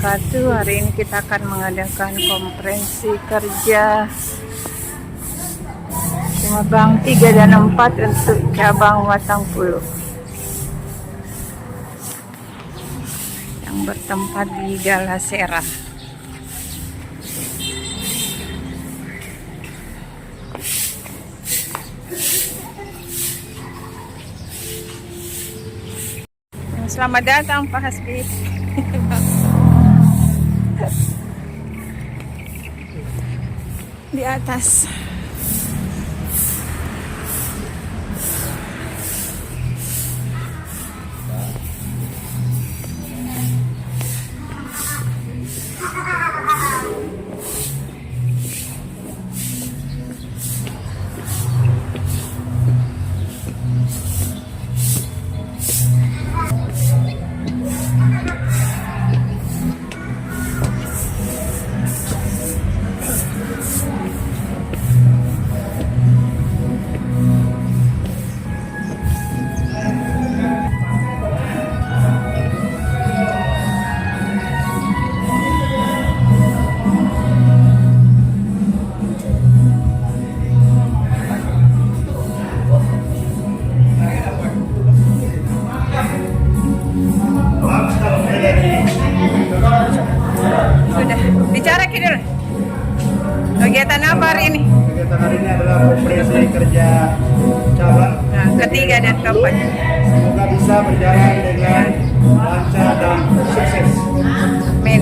wabarakatuh. Hari ini kita akan mengadakan konferensi kerja cabang 3 dan 4 untuk cabang Watang Pulo yang bertempat di Galasera. Selamat datang Pak Hasbi. Di atas. Sudah bicara dulu. Kegiatan apa hari ini? Kegiatan hari ini adalah konferensi kerja cabang Ketiga dan keempat. Semoga bisa berjalan dengan lancar dan sukses. Amin.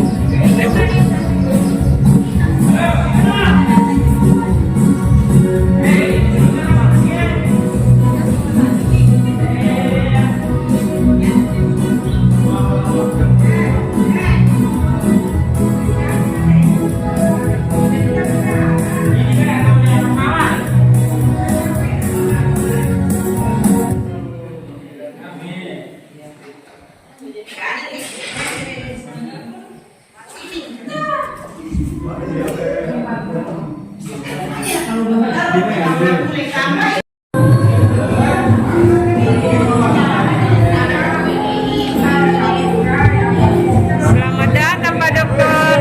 Selamat datang Pak Dokter.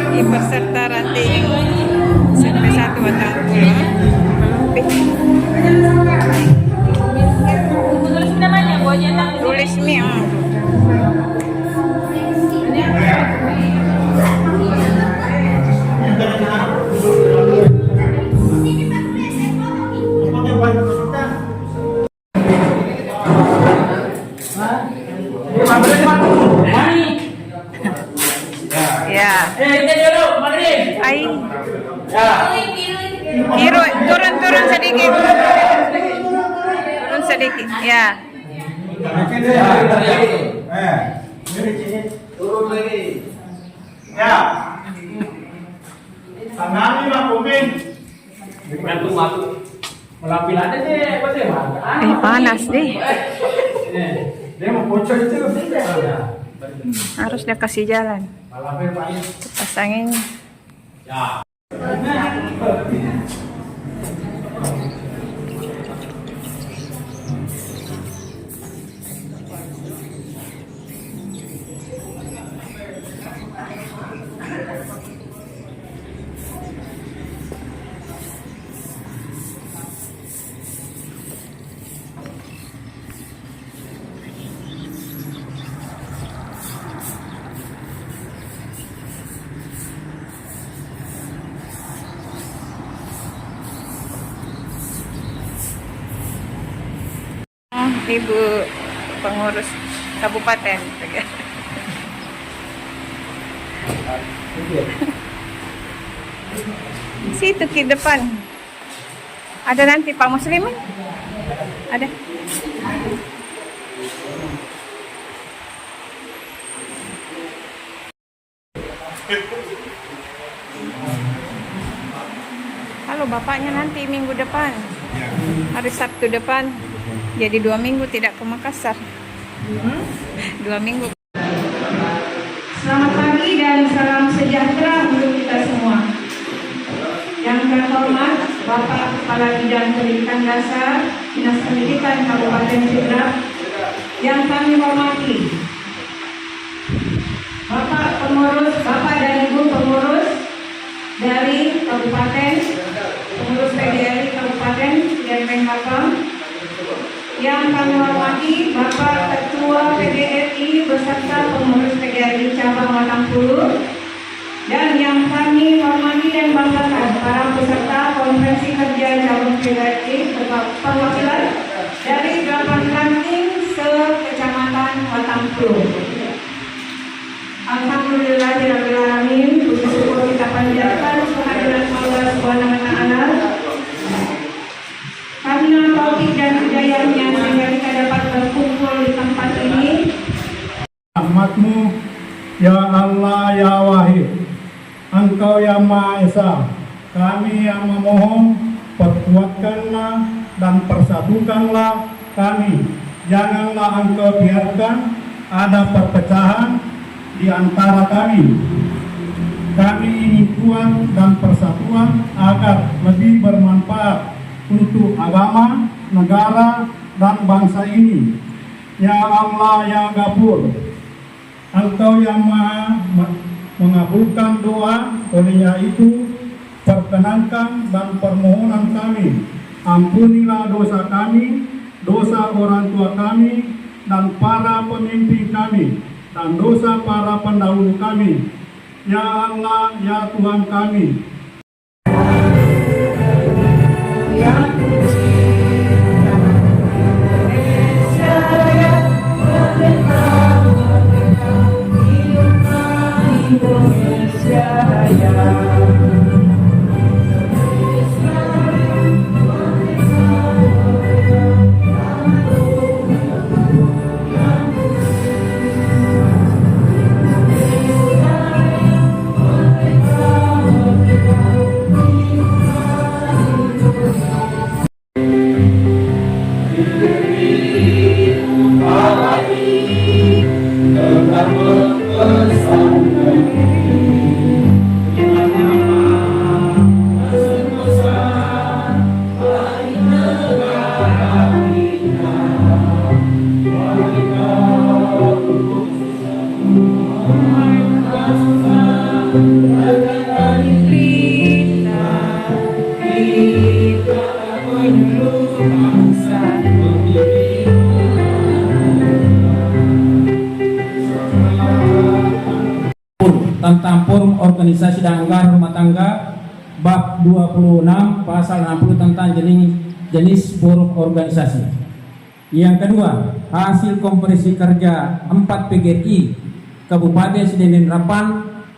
Di peserta ranting sampai 1 Watang Pulo. Tulis mi. Ya. Ay. Kiro, turun sedikit. Turun sedikit. Ya. Turun lagi. Ya. Tanami Pak Kumin. Matu. Melapil aja deh, bagaimana? Panas deh. Dia mau bocor itu. Harus dia kasih jalan. Melapil Pak. Pasangin. Ya. Ibu pengurus kabupaten. Situ ke depan. Ada nanti Pak Muslimin? Ada. Halo bapaknya nanti minggu depan. Hari Sabtu depan. Jadi 2 minggu tidak ke Makassar. 2 minggu. Selamat pagi dan salam sejahtera untuk kita semua. terhormat Bapak Kepala Bidang Pendidikan Dasar Dinas Pendidikan Kabupaten Sidrap yang kami hormati Bapak dan Ibu pengurus dari Kabupaten, pengurus PGRI Kabupaten dan Lapang, yang kami hormati Bapak Ketua PGRI beserta pengurus PGRI Cabang Watangpulu, dan yang kami hormati dan banggakan para peserta konferensi kerja cabang PGRI perwakilan dari 8 ranting se-Kecamatan Watangpulu. Alhamdulillahirrahmanirrahim. Puji syukur kita panjatkan kehadiran Allah Subhanahu wa Ta'ala. Karena taufik dan hidayahnya sehingga kita dapat berkumpul di tempat ini. Rahmatmu ya Allah ya Wahid, Engkau yang Maha Esa. Kami yang memohon, perkuatkanlah dan persatukanlah kami. Janganlah Engkau biarkan ada perpecahan di antara kami. Kami ingin kuat dan persatuan agar lebih bermanfaat untuk agama, negara, dan bangsa ini. Ya Allah ya Ghafur, Engkau yang Maha mengabulkan doa, olehnya itu perkenankan dan permohonan kami. Ampunilah dosa kami, dosa orang tua kami, dan para pemimpin kami, dan dosa para pendahulu kami. Ya Allah, ya Tuhan kami. Tentang forum organisasi dan anggaran rumah tangga bab 26 pasal 60 tentang jenis forum organisasi. Yang kedua, hasil konferensi kerja 4 PGRI Kabupaten Sidin Rapan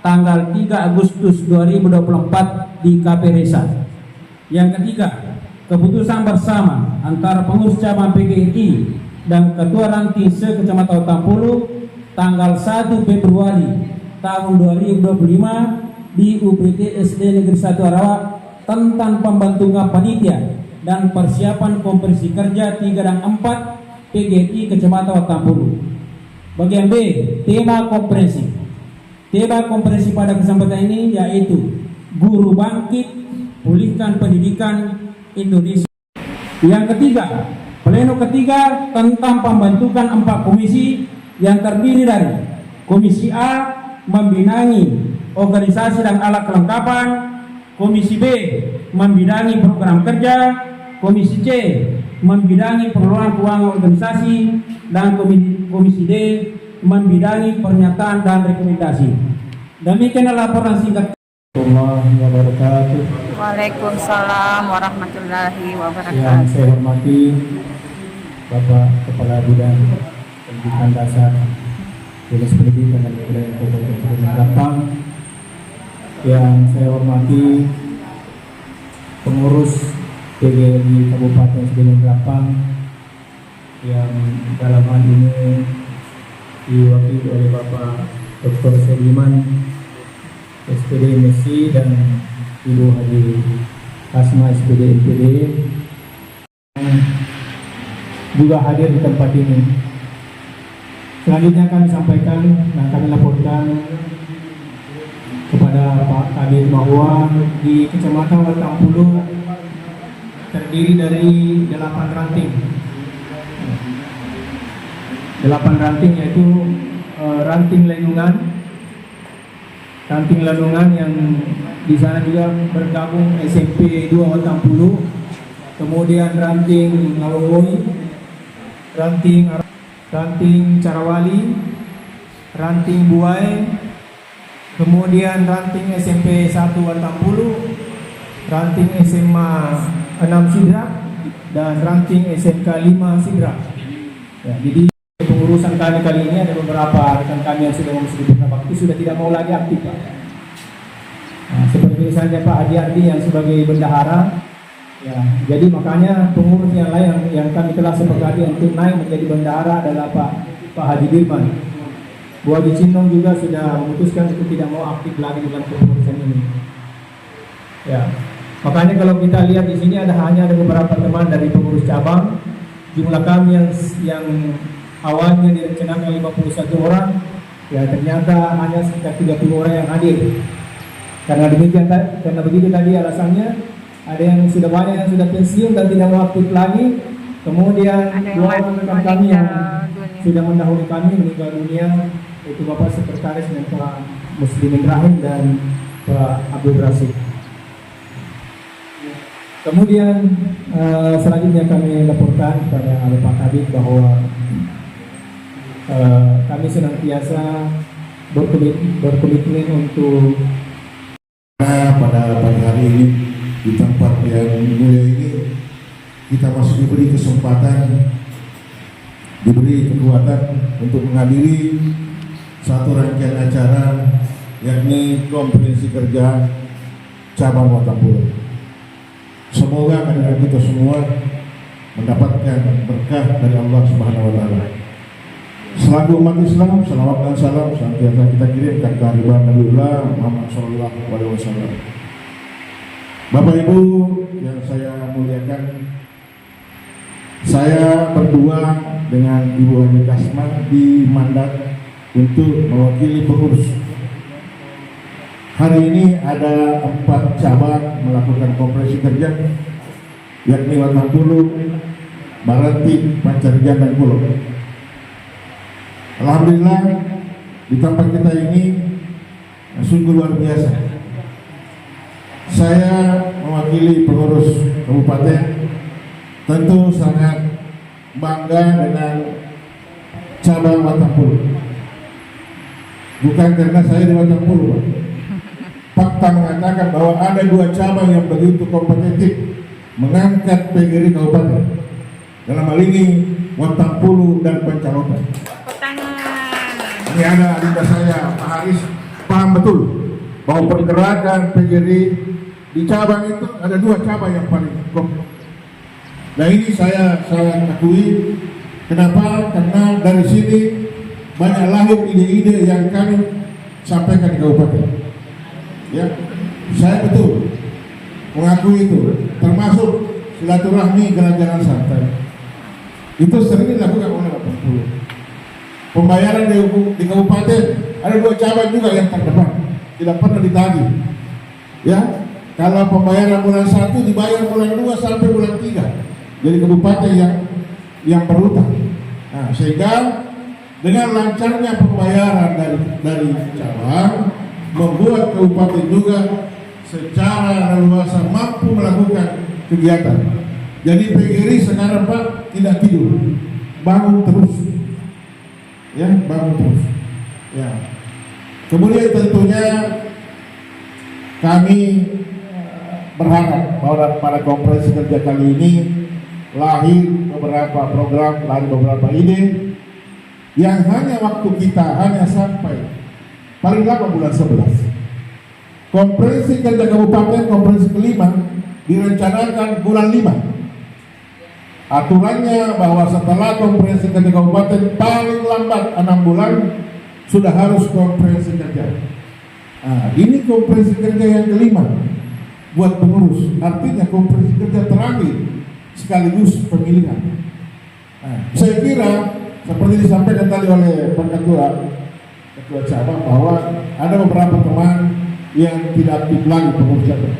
tanggal 3 Agustus 2024 di KP Resa. Yang ketiga, keputusan bersama antara pengurus cabang PGRI dan Ketua Ranting se-Kecamatan Watangpulu tanggal 1 Februari tahun 2025 di UPT SD Negeri 1 Arawak tentang pembentukan panitia dan persiapan konferensi kerja 3 dan 4 PGRI Kecamatan Watangpulu. Bagian B, tema konferensi. Tema konferensi pada kesempatan ini yaitu Guru Bangkit, Pulihkan Pendidikan Indonesia. Yang ketiga, pleno ketiga tentang pembentukan 4 komisi yang terdiri dari Komisi A membidangi organisasi dan alat kelengkapan, Komisi B membidangi program kerja, Komisi C membidangi pengelolaan keuangan organisasi, dan Komisi D membidangi pernyataan dan rekomendasi. Demikianlah laporan singkat. Warahmatullahi wabarakatuh. Waalaikumsalam warahmatullahi Yang wabarakatuh. saya hormati Bapak Kepala Bidang Pendidikan Dasar Dinas Pendidikan dan Kebudayaan Kabupaten Sidin Rapang, yang saya hormati pengurus PGRI Kabupaten Sidin Rapang, yang dalam hal ini diwakili oleh Bapak Dr. Sediman SPD MSc dan Ibu Haji Asma SPD MPD yang juga hadir di tempat ini. Selanjutnya kami sampaikan dan kami laporkan kepada Pak Kabit bahwa di Kecamatan Watampulu terdiri dari 8 ranting. 8 ranting yaitu ranting Lenungan yang di sana juga bergabung SMP 2 Watampulu, kemudian ranting Ngawoi, ranting Carawali, ranting Buai, kemudian ranting SMP 1 Watampulu, ranting SMA 6 Sidrak, dan ranting SMK 5 Sidrak. Ya, jadi pengurusan kami kali ini ada beberapa rekan kami yang sudah mengisi beberapa waktu sudah tidak mau lagi aktif, Pak. Nah, seperti misalnya Pak Adi Ardi yang sebagai bendahara, ya, jadi makanya pengurus yang lain yang kami telah sepakati untuk naik menjadi bendahara adalah Pak Haji Dirman. Bu Haji Cindong juga sudah memutuskan untuk tidak mau aktif lagi dalam kepengurusan ini. Ya, makanya kalau kita lihat di sini hanya ada beberapa teman dari pengurus cabang. Jumlah kami yang awalnya direncanakan 51 orang, ya ternyata hanya sekitar 30 orang yang hadir. Karena begitu tadi alasannya, ada yang sudah banyak yang sudah pensiun dan tidak mau aktif lagi. Kemudian Ada yang dua orang rekan kami yang meninggal dunia. sudah mendahului kami meninggal dunia, yaitu Bapak Sekretaris dan Pak Muslimin Rahim dan Pak Abdul Rasid. Kemudian selanjutnya kami laporkan kepada Pak Kabit bahwa kami senantiasa berkomitmen untuk pada pagi hari ini di tempat yang mulia ini kita masih diberi kesempatan, diberi kekuatan untuk menghadiri satu rangkaian acara yakni konferensi kerja cabang Watampulu. Semoga kehadiran kita semua mendapatkan berkah dari Allah Subhanahu wa taala. Selaku umat Islam, salawat dan salam senantiasa kita kirimkan ke hadirat Nabiullah Muhammad sallallahu alaihi wasallam. Bapak Ibu yang saya muliakan, saya berdua dengan Ibu Haji Kasma dimandat untuk mewakili pengurus. Hari ini ada 4 cabang melakukan konferensi kerja, yakni Watampulu, Baranti, Pancarjan, dan Pulau. Alhamdulillah di tempat kita ini sungguh luar biasa. Saya mewakili pengurus kabupaten tentu sangat bangga dengan cabang Watampulu. Bukan karena saya di Watampulu, Pak. Fakta mengatakan bahwa ada 2 cabang yang begitu kompetitif mengangkat PGRI kabupaten. Dalam hal ini Watampulu dan Pencalonan. Ini ada adinda saya, Pak Haris, paham betul bahwa pergerakan PGRI di cabang itu ada 2 cabang yang paling kompetitif. Nah ini saya akui. Kenapa? Karena dari sini banyak lahir ide-ide yang kami sampaikan di kabupaten. Ya, saya betul mengakui itu, termasuk silaturahmi jalan-jalan santai. Itu sering dilakukan oleh Watampulu. Pembayaran di kabupaten ada 2 cabang juga yang terdepan, tidak pernah ditagih. Ya, kalau pembayaran bulan 1 dibayar bulan 2 sampai bulan 3. Jadi kabupaten yang berutang. Nah, sehingga dengan lancarnya pembayaran dari cabang membuat kabupaten juga secara leluasa mampu melakukan kegiatan. Jadi PGRI sekarang Pak tidak tidur, bangun terus, ya bangun terus. Ya. Kemudian tentunya kami berharap bahwa pada konferensi kerja kali ini lahir beberapa program, lahir beberapa ide yang hanya waktu kita hanya sampai paling lama bulan 11. Konferensi kerja kabupaten konferensi kelima direncanakan bulan 5. Aturannya bahwa setelah konferensi kerja kabupaten paling lambat 6 bulan sudah harus konferensi kerja. Nah, ini konferensi kerja yang kelima buat pengurus. Artinya konferensi kerja terakhir sekaligus pemilihan. Nah, saya kira seperti disampaikan tadi oleh Pak Ketua cabang bahwa ada beberapa teman yang tidak aktif lagi pengurus cabang.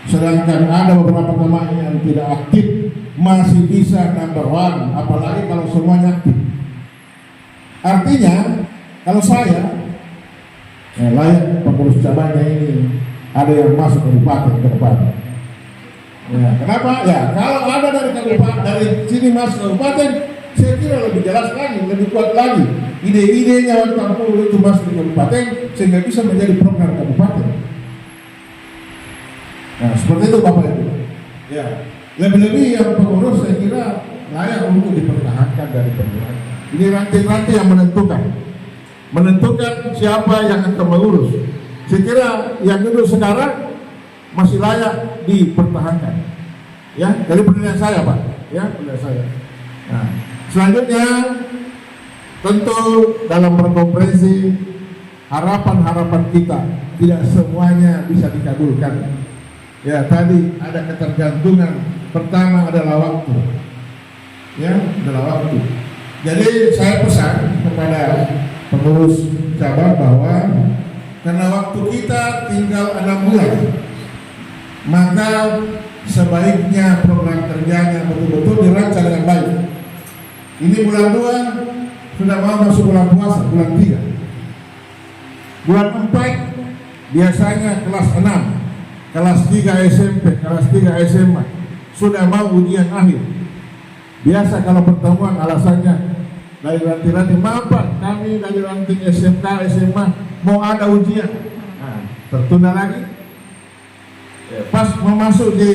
Sedangkan ada beberapa teman yang tidak aktif masih bisa number one, apalagi kalau semuanya aktif. Artinya kalau saya layak pengurus cabangnya ini ada yang masuk kabupaten ke depan. Ya, kenapa? Ya kalau ada dari kabupaten dari sini masuk kabupaten, saya kira lebih jelas lagi, lebih kuat lagi. Ide-idenya waktu kampung itu masuk di kabupaten sehingga bisa menjadi program kabupaten. Nah seperti itu Bapak Ibu. Ya lebih-lebih yang pengurus saya kira layak untuk dipertahankan dari perjuangan. Ini rantai-rantai yang menentukan siapa yang akan mengurus. Saya kira yang dulu sekarang masih layak dipertahankan. Ya, dari penilaian saya Pak. Ya, penilaian saya. Nah, selanjutnya tentu dalam berkonferensi harapan-harapan kita tidak semuanya bisa dikabulkan. Ya, tadi ada ketergantungan. Pertama adalah waktu. Ya, adalah waktu. Jadi saya pesan kepada pengurus cabang bahwa karena waktu kita tinggal 6 bulan, maka sebaiknya program kerjanya betul-betul dirancang dengan baik. Ini bulan 2 sudah mau masuk bulan puasa, bulan 3. Bulan 4 biasanya kelas 6, kelas 3 SMP, kelas 3 SMA sudah mau ujian akhir. Biasa kalau pertemuan alasannya dari ranting-ranting, maaf Pak, kami dari ranting SMK, SMA mau ada ujian. Nah, tertunda lagi. Pas mau masuk di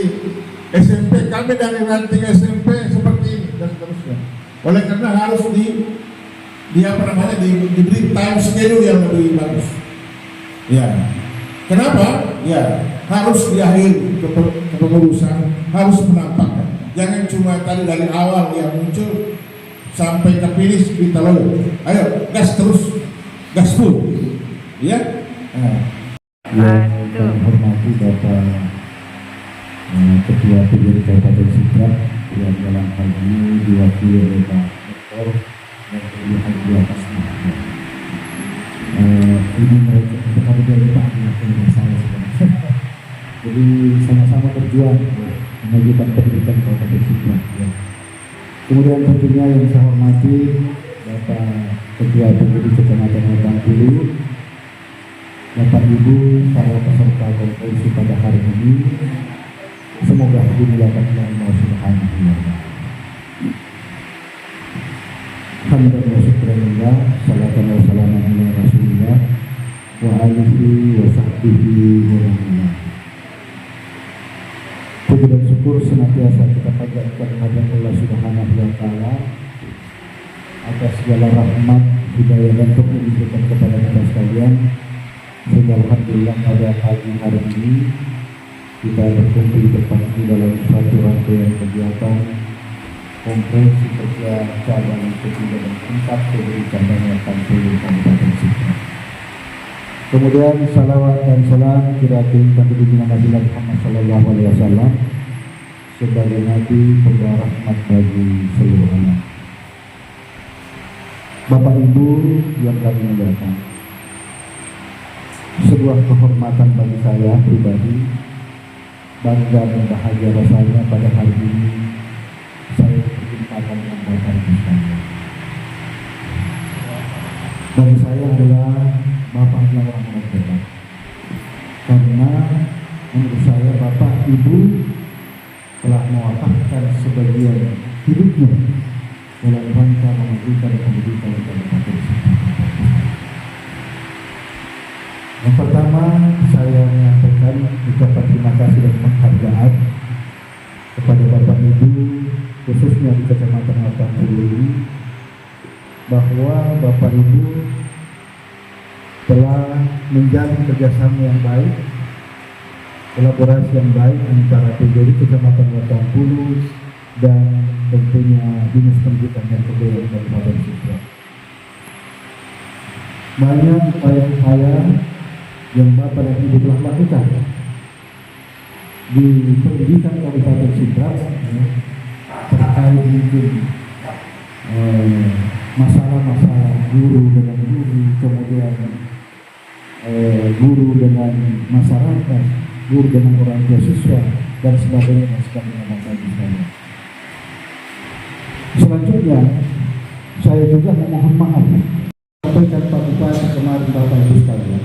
SMP, kami dari ranting SMP seperti ini dan seterusnya. Oleh karena harus diberi time schedule yang lebih bagus. Ya, kenapa? Ya, harus diakhiri kepengurusan, harus menampakkan. Jangan cuma tadi dari awal yang muncul sampai ke finish kita lalu. Ayo, gas terus, gas full. Ya. Yang kami hormati Bapak Ketua PGRI Kabupaten Sidrap yang dalam hal ini diwakili oleh Pak Dr. yang terlihat di atas nama. Ini mereka berkata dari Pak dengan saya sebenarnya. Jadi sama-sama berjuang memajukan pendidikan Kabupaten Sidrap. Ya. Kemudian tentunya yang saya hormati Bapak Ketua PGRI Kecamatan Bangkulu, Bapak Ibu para peserta konferensi pada hari ini, semoga dimulakan dengan Allah Subhanahu wa Ta'ala. Alhamdulillah wa syukurillah, salatan wa salaman ala Rasulillah wa alihi wa sahbihi wa rahmatullah. Puji dan syukur senantiasa kita panjatkan kepada Allah Subhanahu wa Ta'ala atas segala rahmat, hidayah dan taufik yang diberikan kepada kita sekalian. Sehingga alhamdulillah pada pagi hari ini kita berkumpul berpasti dalam satu rangkaian kegiatan konferensi kerja cabang ketiga dan keempat PGRI cabang Bangkulu Kabupaten Sidrap. Kemudian salawat dan salam kita kirimkan kepada Nabi Muhammad Sallallahu Alaihi Wasallam sebagai Nabi pembawa rahmat bagi seluruh alam. Bapak Ibu yang kami muliakan, sebuah kehormatan bagi saya pribadi, bangga dan bahagia rasanya pada hari ini saya berjumpa dengan Bapak Ibu sekalian. Bagi saya adalah Bapak adalah orang hebat, karena menurut saya Bapak Ibu telah mewakafkan sebagian hidupnya dalam rangka memajukan pendidikan di Kabupaten Sidrap. Yang pertama, saya menyampaikan ucapan terima kasih dan penghargaan kepada Bapak Ibu, khususnya di Kecamatan Bangkulu ini, bahwa Bapak Ibu telah menjalin kerjasama yang baik, kolaborasi yang baik antara PGRI Kecamatan Bangkulu dan tentunya Dinas Pendidikan dan Kebudayaan Kabupaten Sidrap. Banyak upaya-upaya yang Bapak dan Ibu telah lakukan di pendidikan Kabupaten Sidrap terkait mungkin masalah-masalah guru dengan guru, kemudian guru dengan masyarakat, guru dengan orang tua siswa, dan sebagainya dan sebagainya Bapak Ibu sekalian. Selanjutnya saya juga memohon maaf sampaikan Pak Bupati kemarin Bapak Ibu sekalian.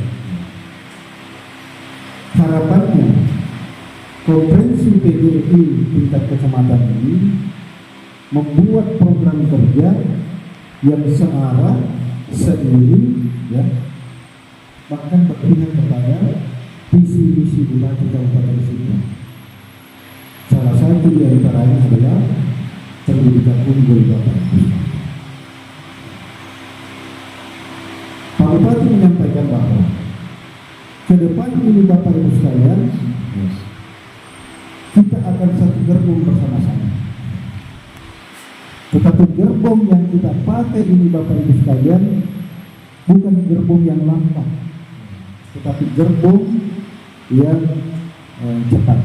Harapannya Konferensi PGRI tingkat kecamatan ini membuat program kerja yang searah, seiring, ya, bahkan berpihak kepada visi misi Bupati Kabupaten Sintang. Salah satu di antaranya adalah pendidikan unggul Bapak Ibu. Pak Bupati menyampaikan bahwa ke depan ini Bapak Ibu sekalian, kita akan satu gerbong bersama-sama. Tetapi gerbong yang kita pakai ini Bapak Ibu sekalian bukan gerbong yang lambat, tetapi gerbong yang cepat.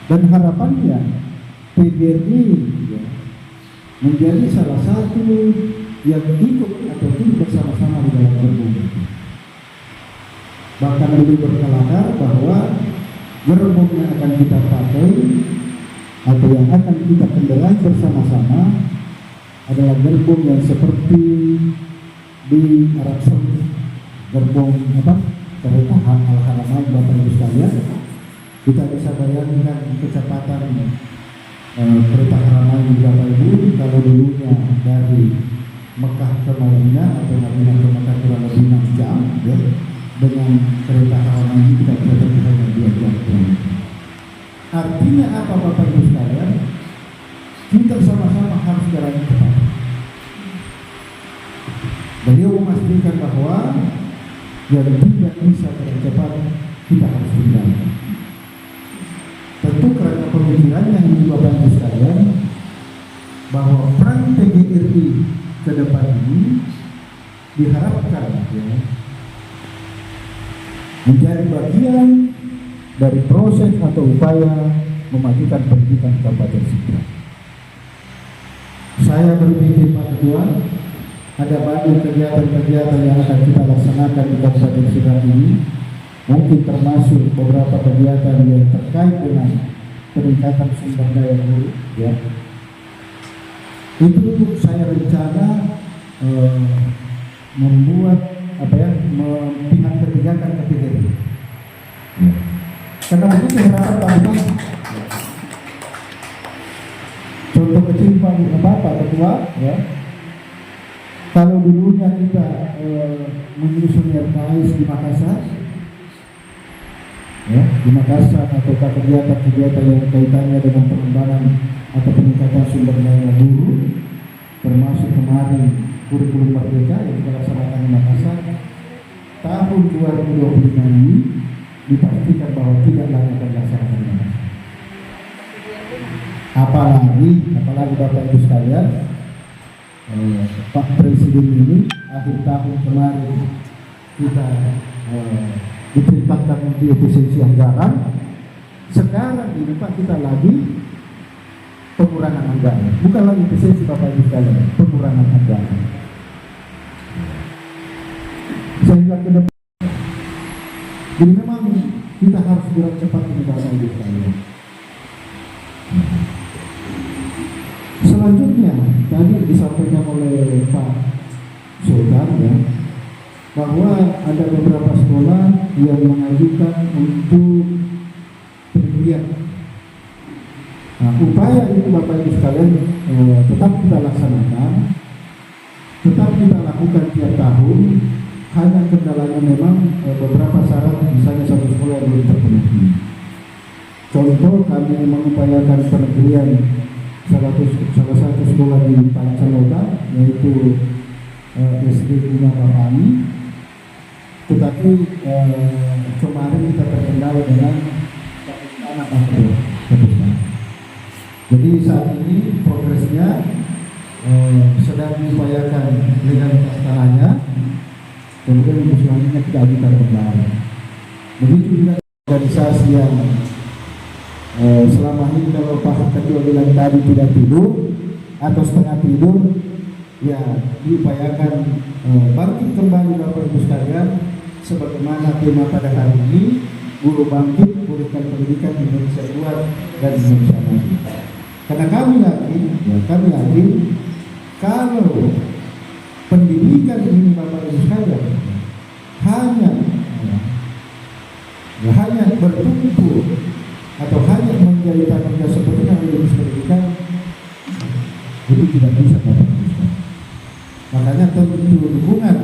Dan harapannya PGRI menjadi salah satu yang ikut atau ikut bersama-sama di dalam gerbong itu. Bahkan lebih berkelakar bahwa gerbong yang akan kita pakai atau yang akan kita kendarai bersama-sama adalah gerbong yang seperti di Arab Saudi, gerbong kereta Al-Haramain Bapak Ibu sekalian. Kita bisa bayangkan kecepatan kereta Haramain di Bapak Ibu kalau dulunya dari Mekah ke Madinah atau Madinah ke Mekah kurang lebih 6 jam, ya. Dengan kereta Haramain ini kita bisa hanya 2 jam. Artinya apa Bapak Ibu sekalian? Kita sama-sama harus jalan cepat. Beliau memastikan bahwa yang tidak bisa jalan cepat kita harus tinggalkan. Tentu karena pemikirannya ini Bapak Ibu sekalian bahwa peran PGRI ke depan ini diharapkan, ya, menjadi bagian dari proses atau upaya memajukan pendidikan Kabupaten Sintang. Saya berpikir Pak Ketua, ada banyak kegiatan-kegiatan yang akan kita laksanakan di Kabupaten Sintang ini, mungkin termasuk beberapa kegiatan yang terkait dengan peningkatan sumber daya guru, ya. Itu saya rencana membuat memihak kebijakan ke PGRI. Karena begitu harapan Pak Bupati. Contoh kecil Pak Ketua, ya. Kalau dulunya kita menyusun RKS di Makassar, ya, di Makassar atau kegiatan-kegiatan yang kaitannya dengan pengembangan atau peningkatan sumber daya guru, termasuk kemarin kurikulum merdeka yang kita laksanakan di Makassar, tahun 2025 ini dipastikan bahwa tidak lagi akan dilaksanakan di Makassar. Apalagi Bapak Ibu sekalian, Pak Presiden ini akhir tahun kemarin kita diperintahkan untuk efisiensi anggaran. Sekarang ini Pak kita lagi pengurangan anggaran, bukan lagi efisiensi Bapak Ibu sekalian, pengurangan anggaran. Sehingga ke depan, jadi memang kita harus gerak cepat ini Bapak Ibu sekalian. Selanjutnya tadi disampaikan oleh Pak Sultan, ya, bahwa ada beberapa sekolah yang mengajukan untuk pendidikan. Nah, upaya itu Bapak Ibu sekalian tetap kita laksanakan, tetap kita lakukan tiap tahun. Hanya kendalanya memang beberapa syarat, misalnya satu sekolah yang belum terpenuhi. Contoh, kami mengupayakan penegrian salah satu sekolah di Pancaloda, yaitu SD Bunga Bapani. Tetapi kemarin kita terkendala dengan anak-anak. Jadi saat ini progresnya sedang diupayakan legalitas tanahnya, kemudian untuk selanjutnya kita ajukan kembali. Begitu juga organisasi yang selama ini kalau Pak Ketua bilang tadi tidak tidur atau setengah tidur, ya diupayakan bangkit kembali Bapak Ibu sekalian sebagaimana tema pada hari ini, guru bangkit, pulihkan pendidikan Indonesia kuat dan Indonesia maju. Karena kami yakin kalau pendidikan ini Bapak Ibu sekalian hanya bertumpu atau hanya menjadi tanggung jawab seperti yang diurus pendidikan, itu tidak bisa Bapak Ibu sekalian. Makanya tentu dukungan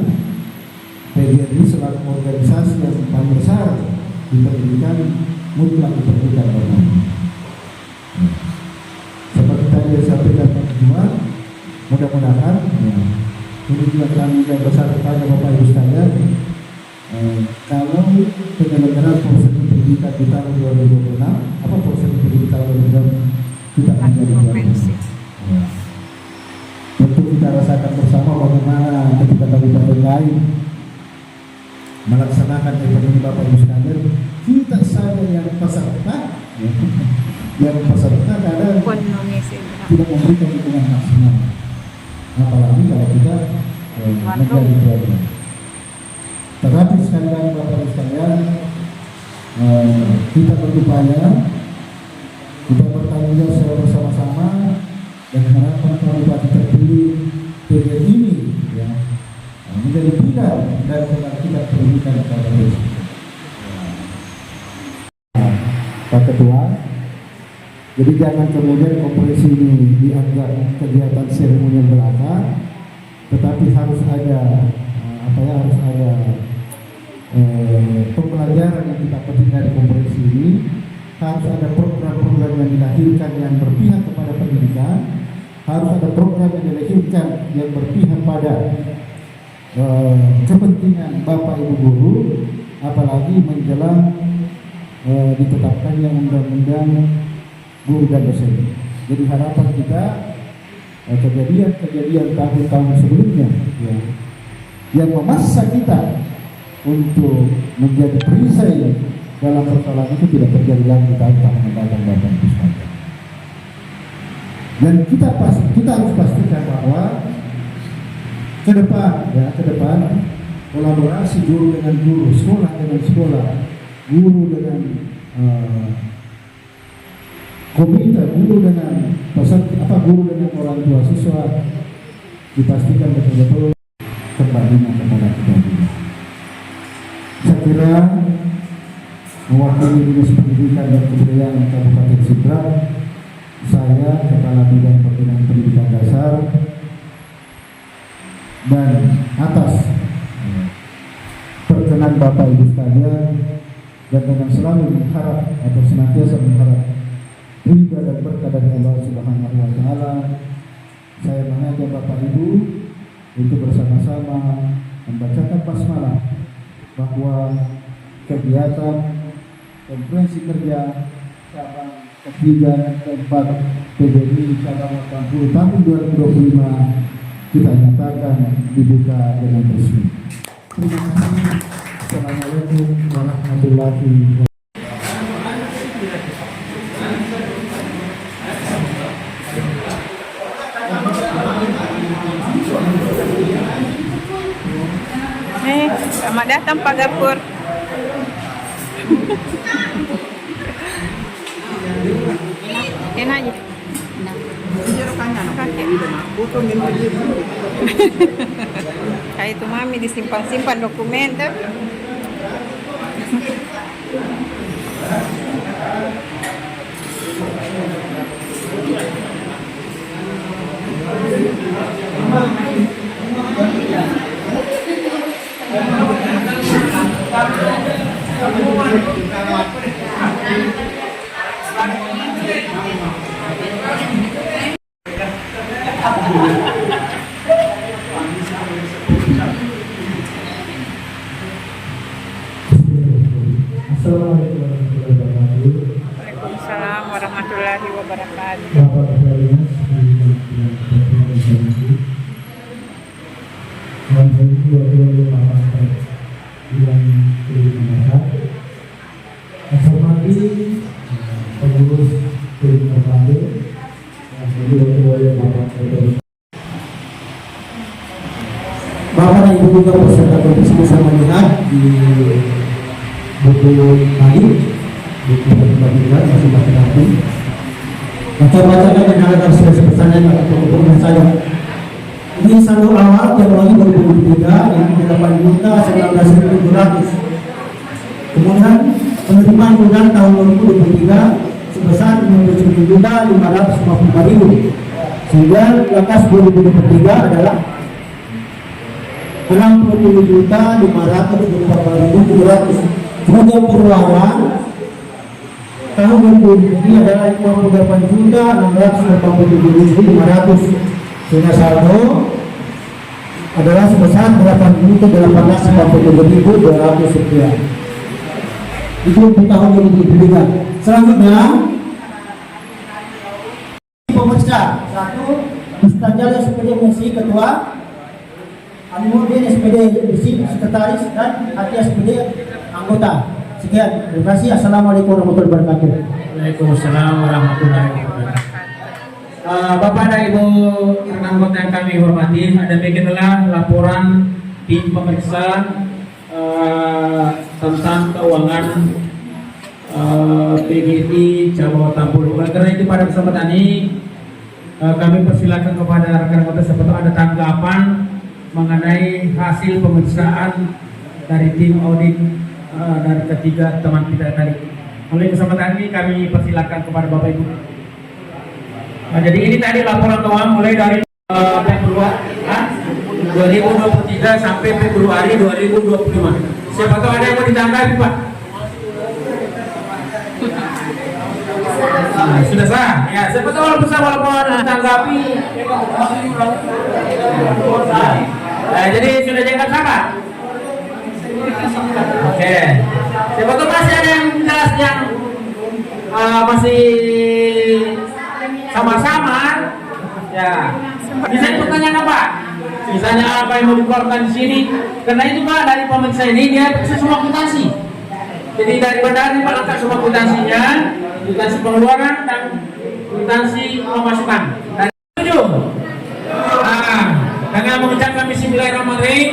PGRI selaku organisasi yang paling besar di pendidikan mutlak diperlukan Bapak Ibu. Seperti tadi disampaikan Pak Ketua, mudah-mudahan ini juga kami yang besar kepada Bapak Ibu sekalian, kalau penyelenggaraan proses pendidikan di tahun 2026, apa proses pendidikan tahun 2026 kita akan menjadi tentu kita rasakan bersama bagaimana ketika kabupaten lain melaksanakan event ini Bapak Ibu sekalian, kita saja yang peserta kadang tidak memberikan dukungan maksimal, apalagi kalau kita menjadi tuan. Tetapi sekali lagi Bapak Ibu sekalian, kita berupaya, kita bertanggung jawab secara bersama-sama dan harapan kabupaten terpilih PGRI ini menjadi pilar dan kebangkitan pendidikan kabupaten. Pak Ketua, jadi jangan kemudian konferensi ini dianggap kegiatan seremonial belaka, tetapi harus ada pembelajaran yang kita petik dari konferensi ini, harus ada program-program yang dilahirkan yang berpihak kepada pendidikan, harus ada program yang dilahirkan yang berpihak pada kepentingan Bapak Ibu guru, apalagi menjelang ditetapkannya undang-undang guru dan dosen. Jadi harapan kita kejadian tahun-tahun sebelumnya yang memaksa kita untuk menjadi perisai dalam persoalan itu tidak terjadi lagi di tahun-tahun mendatang Bapak Ibu sekalian. Dan kita harus pastikan bahwa ke depan kolaborasi guru dengan guru, sekolah dengan sekolah, guru dengan komite, guru dengan guru dengan orang tua siswa, dipastikan betul-betul kembalinya kepada kita. Saya kira mewakili Dinas Pendidikan dan Kebudayaan Kabupaten Sidrap, saya Kepala Bidang Pembinaan Pendidikan Dasar, dan atas perkenan Bapak Ibu sekalian, dan dengan selalu mengharap atau senantiasa mengharap ridha dan berkah dari Allah Subhanahu wa Ta'ala, saya mengajak Bapak Ibu untuk bersama-sama membacakan basmalah bahwa kegiatan konferensi kerja cabang ketiga dan keempat PGRI cabang 80 tahun 2025 kita nyatakan dibuka dengan resmi. Terima kasih. Assalamualaikum warahmatullahi wabarakatuh. Selamat datang Pak Gapur. Enak aja. Kayak itu mami disimpan-simpan dokumen tuh. Waalaikumsalam warahmatullahi wabarakatuh. Pengurus Bapak Bapak dan Ibu juga peserta kompetisi bisa melihat di buku tadi, buku pertandingan masih rapi. Baca-bacakan dan hal-hal sebesarnya atau kebutuhan saya. Ini saldo awal Januari 2023 yang 8.19.700. Kemudian penerimaan bulan tahun 2023 sebesar 59.555.000. Sehingga lekas 2023 adalah 67.574.700. Kemudian pengeluaran tahun 2023 adalah 58.687.500. Sehingga saldo adalah sebesar 8.847.200 rupiah. Itu untuk tahun 2023. Selanjutnya pemirsa, 1 Ustaz Jalil SPD Musi Ketua, Alimuddin SPD Bisi Sekretaris, dan Hati SPD anggota. Sekian, terima kasih. Assalamualaikum warahmatullahi wabarakatuh. Waalaikumsalam warahmatullahi wabarakatuh. Bapak dan Ibu anggota yang kami hormati, ada beginilah laporan tim pemeriksa tentang keuangan PGRI Cabang Tampul. Oleh karena itu pada kesempatan ini kami persilakan kepada rekan-rekan tersebut ada tanggapan mengenai hasil pemeriksaan dari tim audit dari ketiga teman kita tadi. Oleh kesempatan ini kami persilakan kepada Bapak Ibu. Jadi ini tadi laporan keuangan mulai dari Februari 2023 sampai Februari 2025. Siapa tahu ada yang mau ditanggapi, Pak? Nah, sudah sah. Ya, siapa tahu kalau bisa walaupun ditanggapi. Nah, jadi sudah jangan salah. Oke. Siapa tahu masih ada yang jelas yang masih sama-sama. Ya. Bisa pertanyaan apa? Misalnya apa yang mau dikeluarkan di sini? Karena itu Pak dari pemeriksa ini dia semua akuntansi. Jadi dari bandara ini Pak lengkap semua akuntansinya, akuntansi pengeluaran dan akuntansi pemasukan. Dan setuju. Dengan mengucapkan bismillahirrahmanirrahim,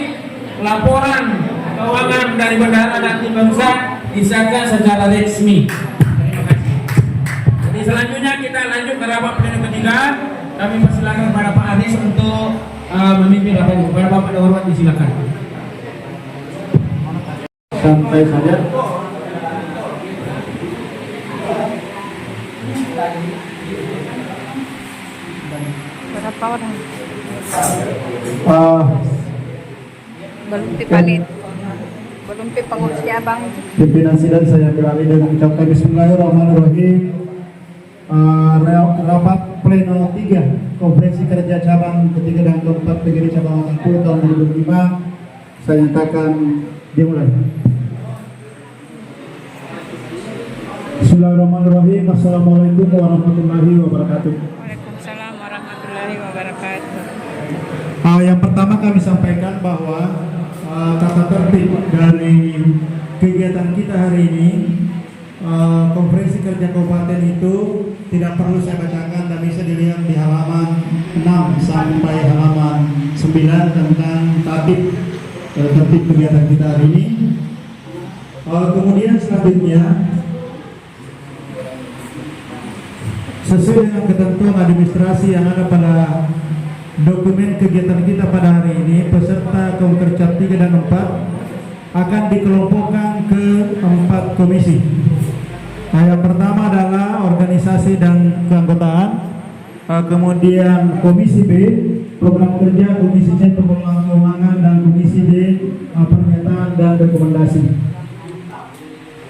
laporan keuangan dari bandara dan tim bangsa disahkan secara resmi. Terima kasih. Jadi selanjutnya kita lanjut ke rapat pleno ketiga. Kami persilakan kepada Pak Aris untuk memimpin rapat ini. Kepada Bapak Dahormat disilakan. Santai saja. Berapa orang? Ah, Belum dipalit. Belum pengurus cabang. Pimpinan sidang saya beralih dengan mengucapkan bismillahirrahmanirrahim. Rapat pleno 3 Konferensi Kerja Cabang ketiga dan keempat PGRI Cabang Tampul tahun 2005 saya nyatakan dimulai. Bismillahirrahmanirrahim. Assalamualaikum warahmatullahi wabarakatuh. Waalaikumsalam warahmatullahi wabarakatuh. Yang pertama kami sampaikan bahwa tata tertib dari kegiatan kita hari ini, konferensi kerja kabupaten itu tidak perlu saya bacakan dan bisa dilihat di halaman 6 sampai halaman 9 tentang tertib kegiatan kita hari ini. Kemudian selanjutnya, sesuai dengan ketentuan administrasi yang ada pada dokumen kegiatan kita pada hari ini, peserta Konkercap 3 dan 4 akan dikelompokkan ke 4 komisi. Yang pertama adalah organisasi dan keanggotaan, kemudian komisi B program kerja, komisi C pengelolaan keuangan, dan komisi D pernyataan dan rekomendasi.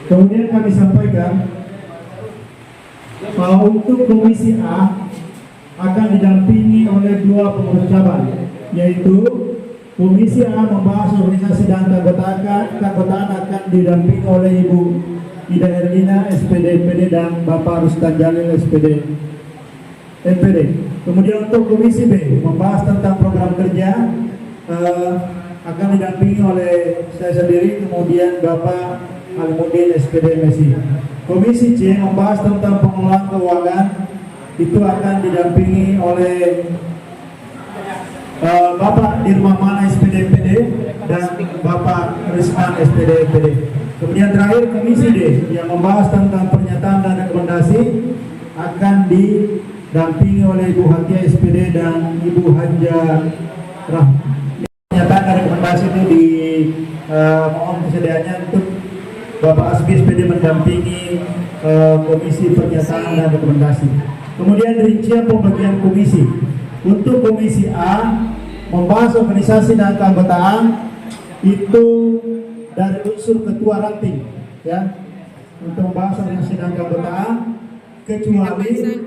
Kemudian kami sampaikan bahwa untuk komisi A akan didampingi oleh 2 pengurus cabang, yaitu komisi A membahas organisasi dan keanggotaan akan didampingi oleh Ibu Ida Erlina SPD MPD dan Bapak Ustaz Jalil SPD MPD. Kemudian untuk komisi B membahas tentang program kerja akan didampingi oleh saya sendiri, kemudian Bapak Alimuddin SPD MSI. Komisi C membahas tentang pengelolaan keuangan, itu akan didampingi oleh Bapak Dirma Mana SPD MPD dan Bapak Risman SPD MPD. Kemudian terakhir Komisi D yang membahas tentang pernyataan dan rekomendasi akan didampingi oleh Ibu Hatia SPD dan Ibu Hanja Rahmi. Pernyataan dan rekomendasi itu mohon kesediaannya untuk Bapak Asbi SPD mendampingi Komisi Pernyataan dan Rekomendasi. Kemudian rincian pembagian komisi. Untuk Komisi A membahas organisasi dan keanggotaan itu dari unsur ketua ranting, ya. Untuk membahas organisasi dan keanggotaan kecuali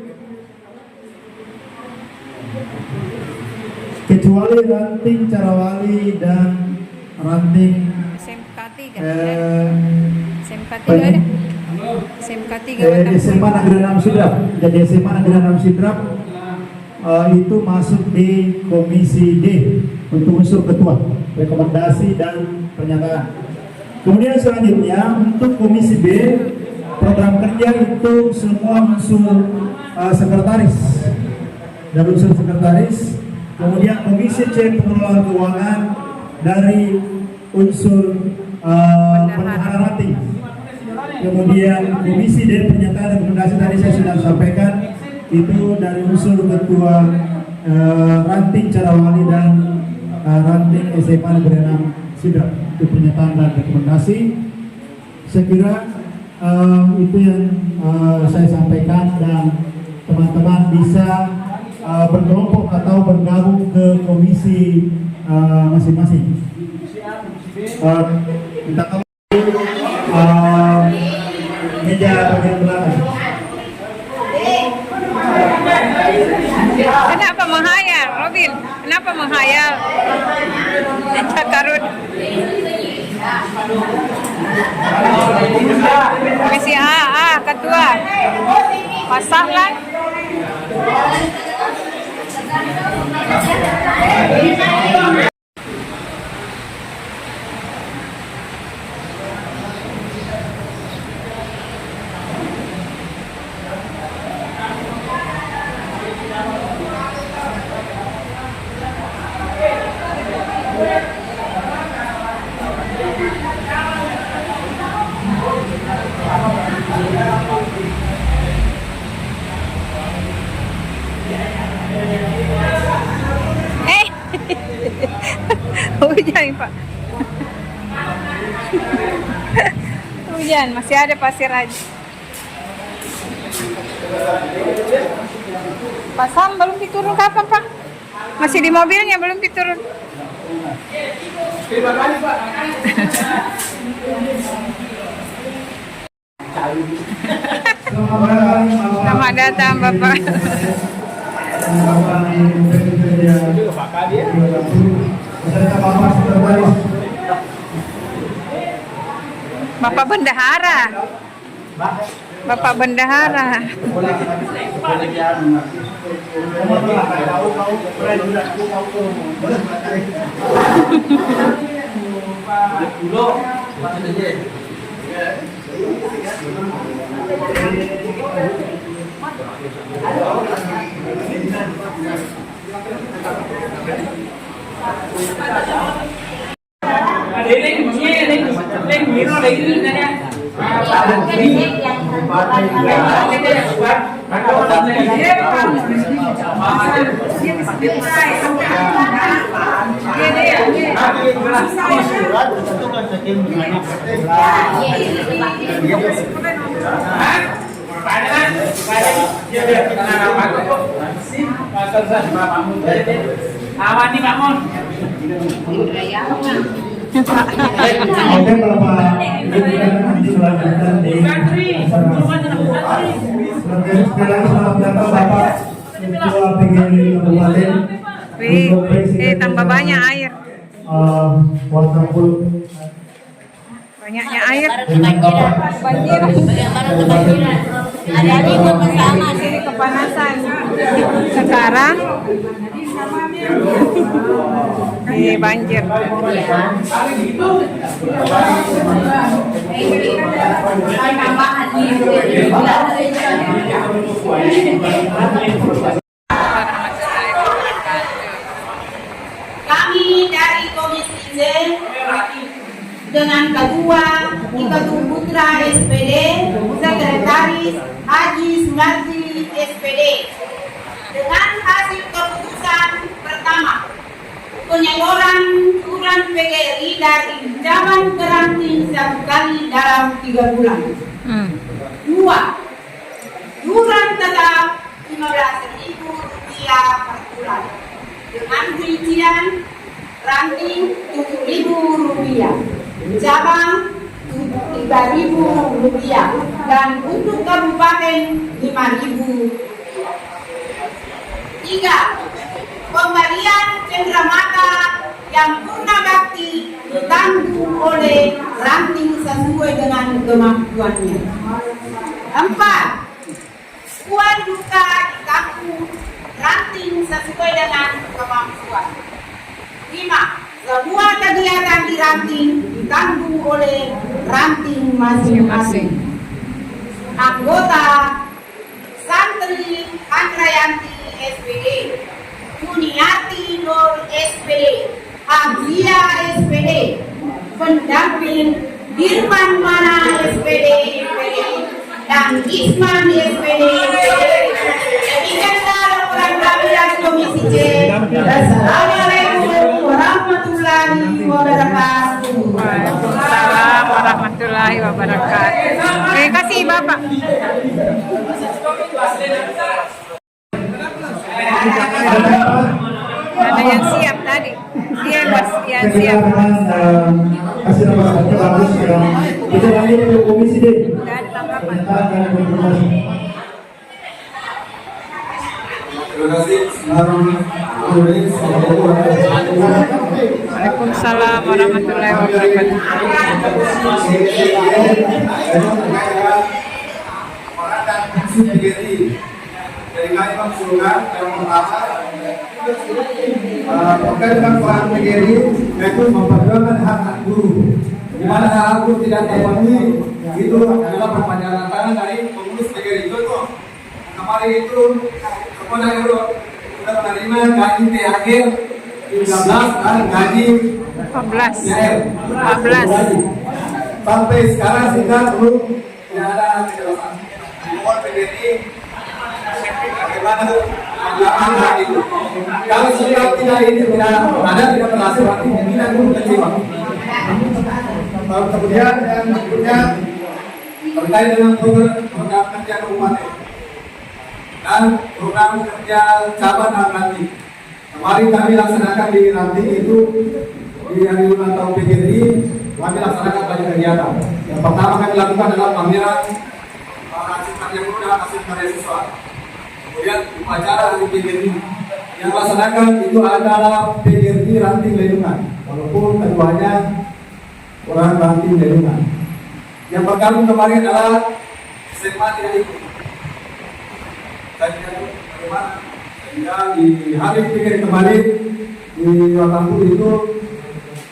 ranting Carawali dan ranting SMK 3 SMK 3 ada. SMK 3 SMA Negeri 6 Sidrap. Jadi SMA Negeri 6 Sidrap itu masuk di Komisi D untuk unsur ketua, rekomendasi dan pernyataan. Kemudian selanjutnya untuk Komisi B program kerja itu semua unsur sekretaris dan unsur sekretaris. Kemudian Komisi C pengelolaan keuangan dari unsur bendahara ranting. Kemudian Komisi D pernyataan dan rekomendasi tadi saya sudah sampaikan itu dari unsur ketua ranting Carawali dan ranting SMA Negeri 6 Sidrap. Itu pernyataan dan rekomendasi. Saya kira itu yang saya sampaikan dan teman-teman bisa berkelompok atau bergabung ke komisi masing-masing. Minta tolong meja bagian belakang. Kenapa menghayal, Robin? Kenapa menghayal? Cakarut. Komisi A, ketua. Pasahlan. Hujan Pak. Hujan, masih ada pasir aja. Pak Sam belum diturun kapan Pak? Masih di mobilnya belum diturun. Selamat datang Bapak. Bapak Bendahara. Bapak Bendahara. Awan nih Pak Mon. Oke, berapa nanti melanjutkan di selamat datang Bapak Ketua PGRI Kabupaten. Tambah banyak air. Waterpool. Banyaknya air. Banjir. Bagaimana kebanjiran? Ada ikut bersama Jadi kepanasan. Sekarang banjir. tambahan nih. Kami dari Komisi C dengan Ketua Ikatan Putra SPD, Sekretaris Haji Sumardi SPD. Dengan hasil keputusan pertama, penyaluran iuran PGRI dari Jaman ke ranting 1 kali dalam 3 bulan. 2. Iuran tetap Rp15.000 per bulan dengan rincian ranting Rp7.000, cabang Rp3.000 dan untuk kabupaten Rp5.000. 3. Pemberian cenderamata yang purna bakti ditanggung oleh ranting sesuai dengan kemampuannya. 4. Uang duka ditanggung ranting sesuai dengan kemampuan. 5. Semua kegiatan di ranting ditanggung oleh ranting masing-masing. Anggota Santri Andrayanti SPD, Juniati Nur SPD, Abdia SPD, pendamping Dirman Mana SPD, dan Isman SPD. Demikian laporan kami dari Komisi C. Assalamualaikum warahmatullahi wabarakatuh. Waalaikumsalam warahmatullahi wabarakatuh. Terima kasih Bapak. Ada yang siap tadi. Dia yang siap. Kasih nama bagus ya. Kita lanjut ke komisi D. Dan tanggapan. Terima kasih. Waalaikumsalam warahmatullahi wabarakatuh. Dari kami mengusulkan yang pertama terkait dengan peran PGRI yaitu memperjuangkan hak guru. Di mana hak guru tidak terpenuhi itu adalah perpanjangan tangan dari pengurus PGRI itu. Kemarin itu kepada guru sudah menerima gaji THR 13 dan gaji 14. THR 14. sampai sekarang sehingga belum tidak ada kejelasan. Mohon PGRI bagaimana hak itu. Kalau sudah tidak ini tidak berhasil berarti tidak perlu kecewa. Kemudian yang berikutnya terkait dengan program kerja kabupaten dan program kerja cabang dan ranting. Kemarin kami laksanakan di ranting itu di hari ulang tahun PGRI kami laksanakan banyak kegiatan. Yang pertama kami lakukan adalah pameran hasil karya guru dan hasil karya siswa. Kemudian upacara dari PGRI yang laksanakan itu adalah PGRI ranting lindungan, walaupun keduanya orang ranting lindungan. Yang bergabung kemarin adalah SMA tidak ikut. Bagaimana? Ya, di hari PGRI kemarin di Watampur itu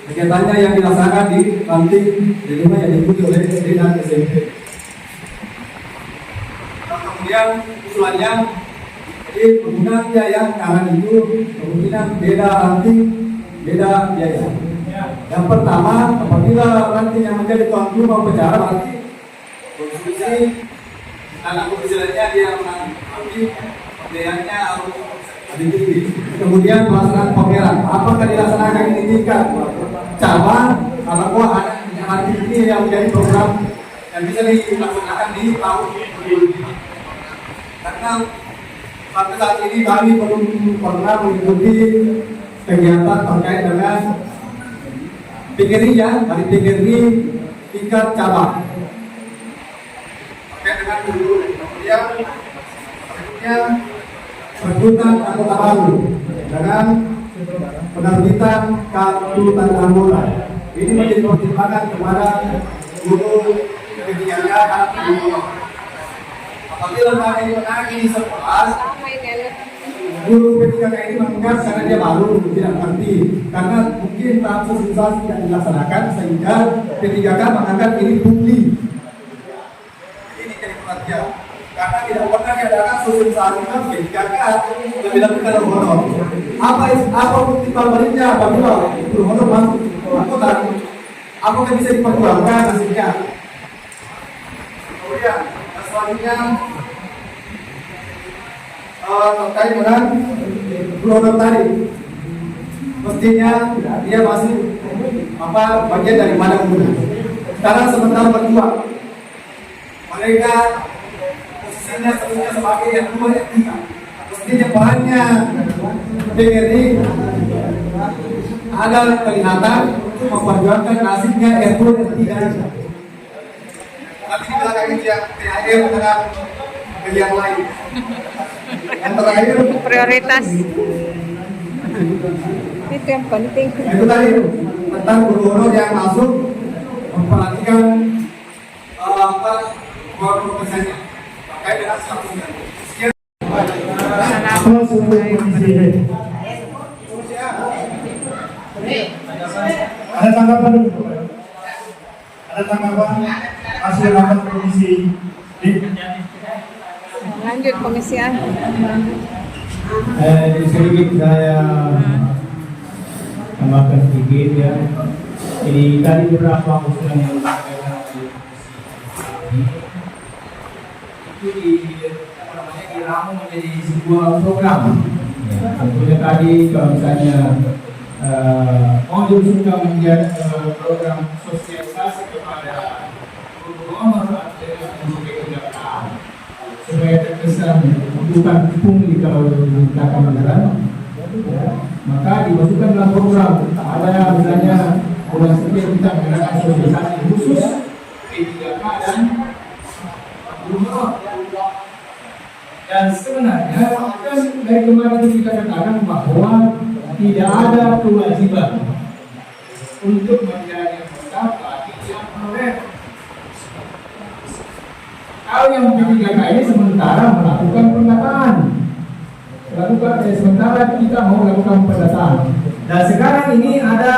kegiatannya yang dilaksanakan di ranting lindungan yang diikuti oleh SD dan SMP. Kemudian usulannya jadi penggunaan biaya karena itu kemungkinan beda ranting beda biaya. Yang pertama, apabila ranting yang menjadi tuan rumah upacara berarti konsumsi anak kecilnya dia mengambil biayanya harus lebih tinggi. Kemudian pelaksanaan pameran, apakah dilaksanakan di tingkat cabang atau ada ranting ini yang menjadi program yang bisa dilaksanakan di tahun 2025. Karena sampai saat ini kami belum pernah mengikuti kegiatan terkait dengan PGRI ya, dari PGRI tingkat cabang terkait dengan guru. Kemudian berikutnya rekrutan anggota baru dengan penerbitan kartu tanda anggota. Ini menjadi pertimbangan kepada guru ketiganya dan guru. Apabila kami menagi di sekolah, guru ketika ini menganggap karena dia baru tidak mengerti, karena mungkin tahap sosialisasi tidak dilaksanakan sehingga P3K menganggap ini pungli. Ini jadi perhatian karena di tidak pernah diadakan sosialisasi kami gagal dilakukan honor. Apa bukti baliknya apabila guru honor masuk ke kota? Apakah bisa diperjuangkan hasilnya? Kemudian selanjutnya terkait dengan guru honor tadi, mestinya dia masih bagian dari mana guna. Sekarang sementara berjuang, mereka posisinya sebenarnya sebagai yang dua yang tiga. Mestinya perannya PGRI ada kelihatan untuk memperjuangkan nasibnya R2 dan R3 ini. Tapi di belakang itu yang THR dengan yang lain. Yang terakhir Prioritas. Itu yang penting. itu tadi tentang guru honor yang masuk memperhatikan profesinya terkait dengan statusnya. Sekian. Ada tanggapan dulu? Ada tanggapan hasil rapat komisi? Lanjut Komisi A. Sedikit saya tambahkan sedikit ya. Jadi tadi beberapa usulan yang disampaikan itu diramu menjadi sebuah program. Ya, tentunya tadi kalau misalnya mau diusulkan menjadi program sosialisasi kepada guru honor atau kejaksaan supaya terkesan bukan pungli kalau dikatakan beneran, maka dimasukkan dalam program. Ada misalnya bulan setiap kita mengadakan sosialisasi khusus P3K dan guru honor. Dan sebenarnya kan dari kemarin kita katakan bahwa tidak ada kewajiban untuk menjadi anggota panitia honorer. Kalau yang P3K ini sementara melakukan pendataan, sementara kita mau melakukan pendataan. Dan sekarang ini ada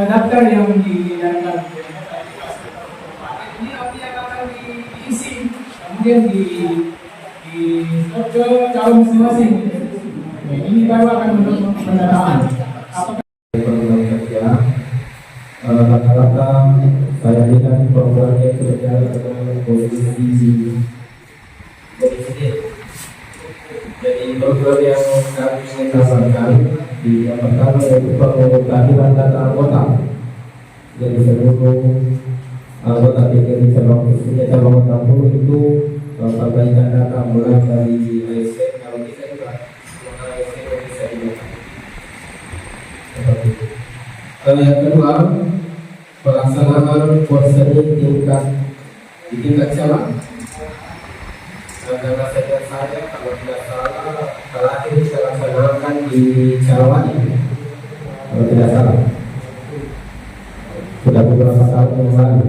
daftar yang diadakan. Ini yang akan diisi, kemudian di ke calon masing-masing. Ini baru akan menurut pendataan. Rata-rata saya lihat programnya itu berjalan dengan posisi. Jadi program yang kami ingin tawarkan yang pertama yaitu pengumpulan data anggota. Jadi seluruh anggota PGRI cabang khususnya cabang Tampung itu perbaikan data mulai dari ASN kalau bisa juga ASN bisa juga. Yang kedua, pelaksanaan porseni di tingkat cabang. Karena saya kalau tidak salah terakhir kita laksanakan di Carawani, kalau tidak salah sudah beberapa tahun yang lalu.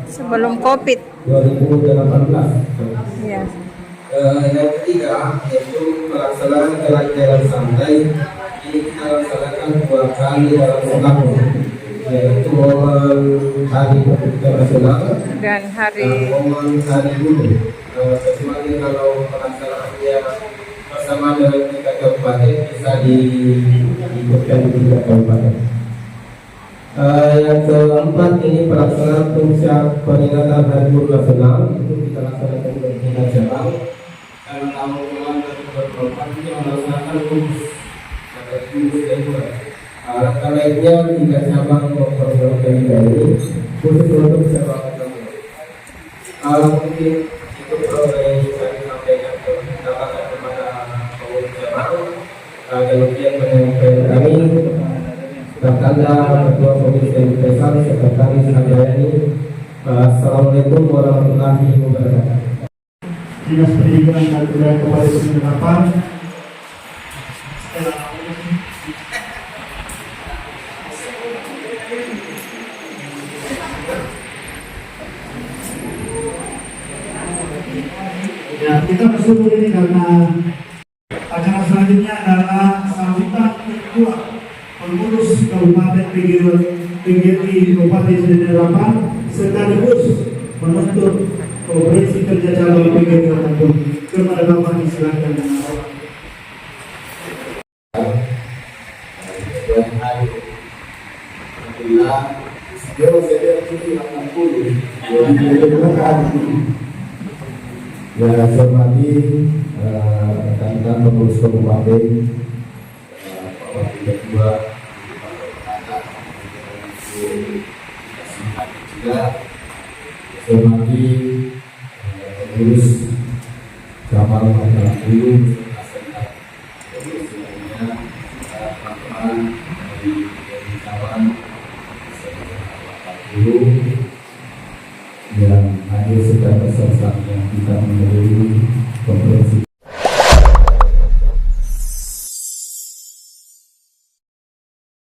Sebelum COVID. 2018. Ya. Yang ketiga yaitu pelaksanaan jalan-jalan santai. Ini kita laksanakan 2 kali dalam setahun, yaitu momen hari Kemerdekaan Nasional Dan hari momen hari Buruh. Kecuali kalau pelaksanaannya bersama dengan tingkat kabupaten bisa diikutkan di tingkat kabupaten. Yang keempat ini pelaksanaan puncak peringatan Hari Buruh Nasional itu kita laksanakan di tingkat cabang. Kalau tahun kemarin 2024 kita melaksanakan khusus Alangkah lainnya jika cabang memperjuangkan ini khusus untuk cabang Tampung. Mungkin itu program yang bisa disampaikan kepada pengurus cabang. Kemudian menyampaikan kami Tertanda Ketua Komisi Pembebasan Sekretaris Hadiani. Assalamualaikum warahmatullahi wabarakatuh. Dinas Pendidikan dan Kebudayaan Kabupaten Sumedang. Ya, kita bersyukur ini karena acara selanjutnya adalah sambutan ketua pengurus Kabupaten PGRI Kabupaten Sumedang sekaligus menuntut Konferensi Kerja Cabang PGRI Bantul. Kepada Bapak disilakan. Ya, saya hormati rekan-rekan pengurus kabupaten, Pak Wakil Ketua, juga saya hormati pengurus cabang Mataram Hulu, pengurus lainnya, teman-teman dari cabang Hulu yang hadir secara bersama-sama kita menghadiri konferensi